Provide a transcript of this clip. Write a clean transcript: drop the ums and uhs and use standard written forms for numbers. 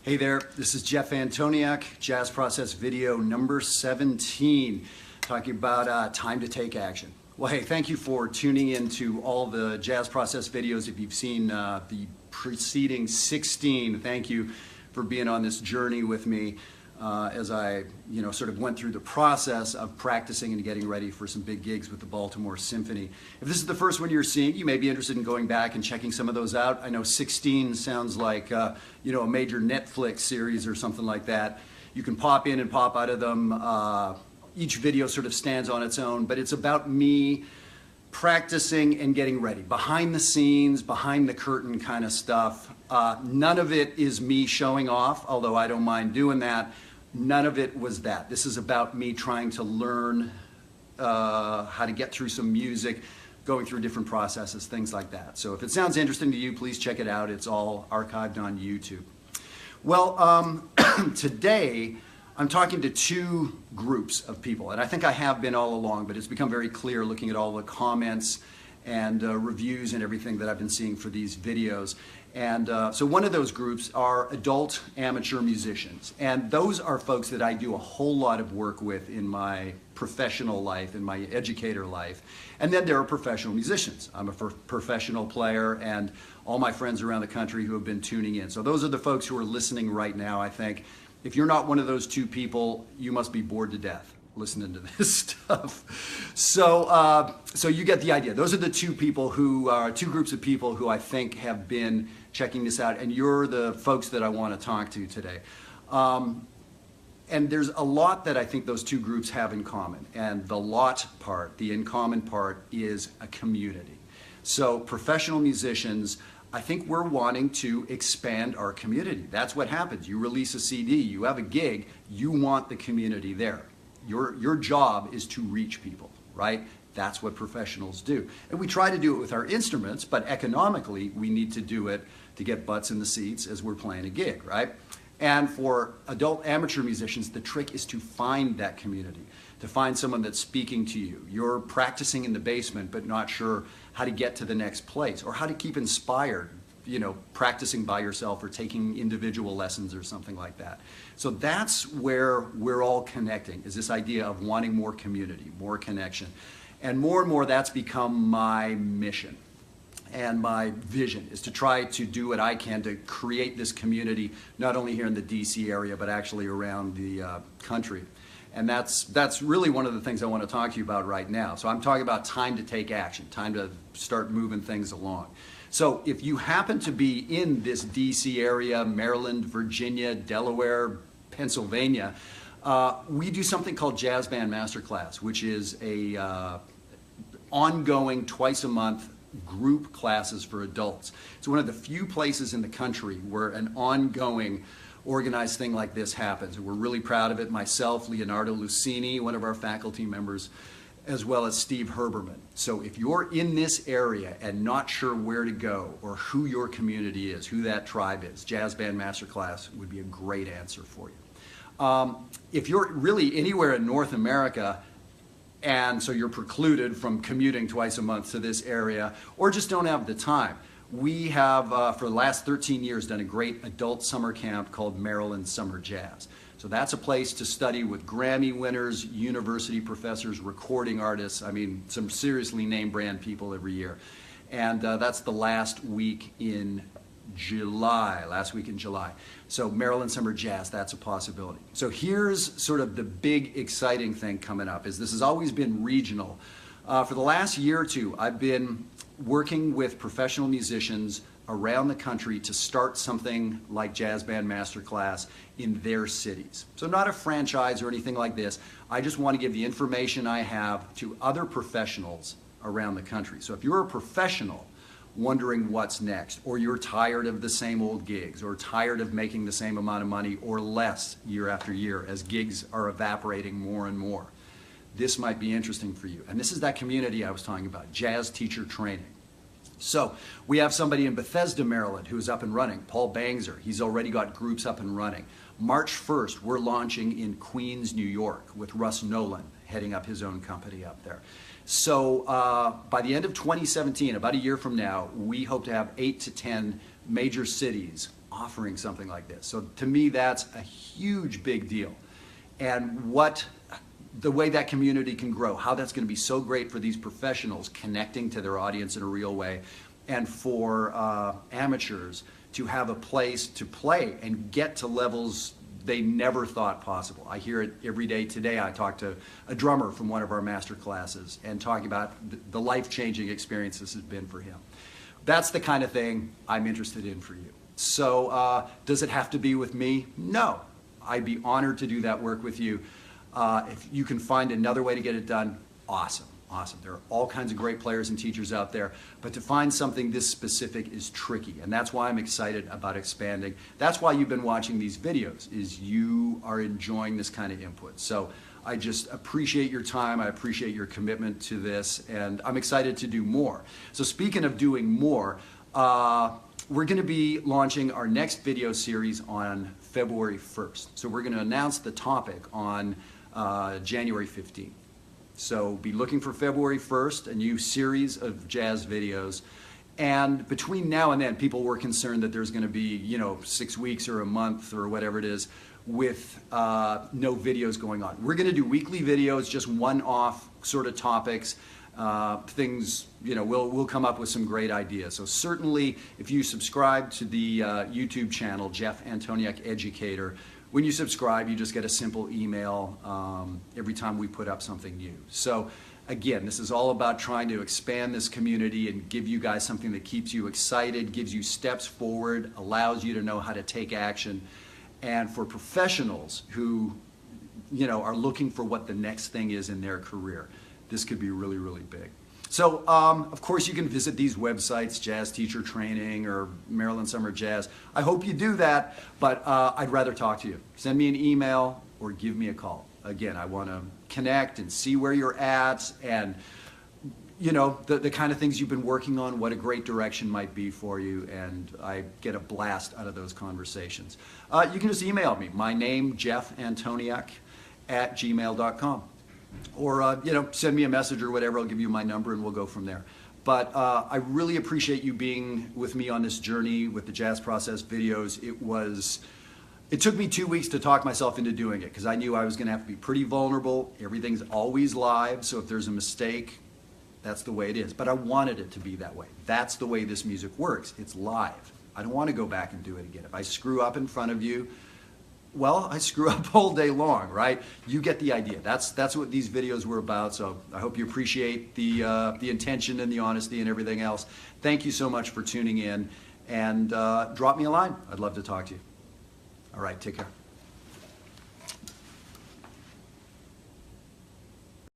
Hey there, this is Jeff Antoniuk, Jazz Process video number 17, talking about time to take action. Well, hey, thank you for tuning in to all the Jazz Process videos. If you've seen the preceding 16, thank you for being on this journey with me as I, sort of went through the process of practicing and getting ready for some big gigs with the Baltimore Symphony. If this is the first one you're seeing, you may be interested in going back and checking some of those out. I know 16 sounds like, a major Netflix series or something like that. You can pop in and pop out of them. Each video sort of stands on its own, but it's about me practicing and getting ready. Behind the scenes, behind the curtain kind of stuff. None of it is me showing off, although I don't mind doing that. None of it was that. This is about me trying to learn how to get through some music, going through different processes, things like that. So if it sounds interesting to you, please check it out. It's all archived on YouTube. Well, today I'm talking to two groups of people, and I think I have been all along, but it's become very clear looking at all the comments and reviews and everything that I've been seeing for these videos. And so one of those groups are adult amateur musicians. And those are folks that I do a whole lot of work with in my professional life, in my educator life. And then there are professional musicians. I'm a professional player, and all my friends around the country who have been tuning in. So those are the folks who are listening right now, I think. If you're not one of those two people, you must be bored to death listening to this stuff. So you get the idea. Those are the two people who are two groups of people who I think have been checking this out, and you're the folks that I want to talk to today. And there's a lot that I think those two groups have in common, and the lot part, the in common part, is a community. So professional musicians, I think we're wanting to expand our community. That's what happens. You release a CD, you have a gig, you want the community there. Your job is to reach people, right? That's what professionals do. And we try to do it with our instruments, but economically, we need to do it to get butts in the seats as we're playing a gig, right? And for adult amateur musicians, the trick is to find that community, to find someone that's speaking to you. You're practicing in the basement, but not sure how to get to the next place or how to keep inspired, practicing by yourself or taking individual lessons or something like that. So that's where we're all connecting, is this idea of wanting more community, more connection. And more that's become my mission. And my vision is to try to do what I can to create this community, not only here in the DC area, but actually around the country. And that's really one of the things I want to talk to you about right now. So I'm talking about time to take action, time to start moving things along. So if you happen to be in this DC area, Maryland, Virginia, Delaware, Pennsylvania, we do something called Jazz Band Masterclass, which is a ongoing twice a month group classes for adults. It's one of the few places in the country where an ongoing organized thing like this happens. We're really proud of it. Myself, Leonardo Lucini, one of our faculty members, as well as Steve Herberman. So if you're in this area and not sure where to go or who your community is, who that tribe is, Jazz Band Masterclass would be a great answer for you. If you're really anywhere in North America, and so you're precluded from commuting twice a month to this area, or just don't have the time, we have, for the last 13 years, done a great adult summer camp called Maryland Summer Jazz. So that's a place to study with Grammy winners, university professors, recording artists, some seriously name brand people every year. And that's the last week in July. So Maryland Summer Jazz, that's a possibility. So here's sort of the big exciting thing coming up, is this has always been regional. For the last year or two, I've been working with professional musicians around the country to start something like Jazz Band Masterclass in their cities. So not a franchise or anything like this. I just want to give the information I have to other professionals around the country. So if you're a professional wondering what's next, or you're tired of the same old gigs, or tired of making the same amount of money or less year after year as gigs are evaporating more and more, this might be interesting for you. And this is that community I was talking about, jazz teacher training. So we have somebody in Bethesda, Maryland who's up and running, Paul Bangzer. He's already got groups up and running. March 1st, we're launching in Queens, New York with Russ Nolan heading up his own company up there. So by the end of 2017, about a year from now, we hope to have 8 to 10 major cities offering something like this. So to me, that's a huge, big deal. And the way that community can grow, how that's going to be so great for these professionals connecting to their audience in a real way, and for amateurs to have a place to play and get to levels they never thought possible. I hear it every day. Today I talked to a drummer from one of our master classes and talking about the life-changing experience this has been for him. That's the kind of thing I'm interested in for you. So does it have to be with me? No. I'd be honored to do that work with you. If you can find another way to get it done, awesome. Awesome. There are all kinds of great players and teachers out there, but to find something this specific is tricky, and that's why I'm excited about expanding. That's why you've been watching these videos, is you are enjoying this kind of input. So I just appreciate your time, I appreciate your commitment to this, and I'm excited to do more. So speaking of doing more, we're going to be launching our next video series on February 1st. So we're going to announce the topic on January 15th. So be looking for February 1st, a new series of jazz videos. And between now and then, people were concerned that there's going to be, 6 weeks or a month or whatever it is with no videos going on. We're going to do weekly videos, just one-off sort of topics, things, we'll come up with some great ideas. So certainly, if you subscribe to the YouTube channel, Jeff Antoniuk Educator, when you subscribe, you just get a simple email every time we put up something new. So again, this is all about trying to expand this community and give you guys something that keeps you excited, gives you steps forward, allows you to know how to take action. And for professionals who are looking for what the next thing is in their career, this could be really, really big. So, of course, you can visit these websites, Jazz Teacher Training or Maryland Summer Jazz. I hope you do that, but I'd rather talk to you. Send me an email or give me a call. Again, I want to connect and see where you're at and, the kind of things you've been working on, what a great direction might be for you, and I get a blast out of those conversations. You can just email me. My name, Jeff Antoniuk @gmail.com. Or, send me a message or whatever. I'll give you my number and we'll go from there. But I really appreciate you being with me on this journey with the Jazz Process videos. It took me 2 weeks to talk myself into doing it because I knew I was going to have to be pretty vulnerable. Everything's always live, so if there's a mistake, that's the way it is. But I wanted it to be that way. That's the way this music works. It's live. I don't want to go back and do it again. If I screw up in front of you, well, I screw up all day long, right? You get the idea. That's what these videos were about, so I hope you appreciate the intention and the honesty and everything else. Thank you so much for tuning in, and drop me a line. I'd love to talk to you. All right, take care.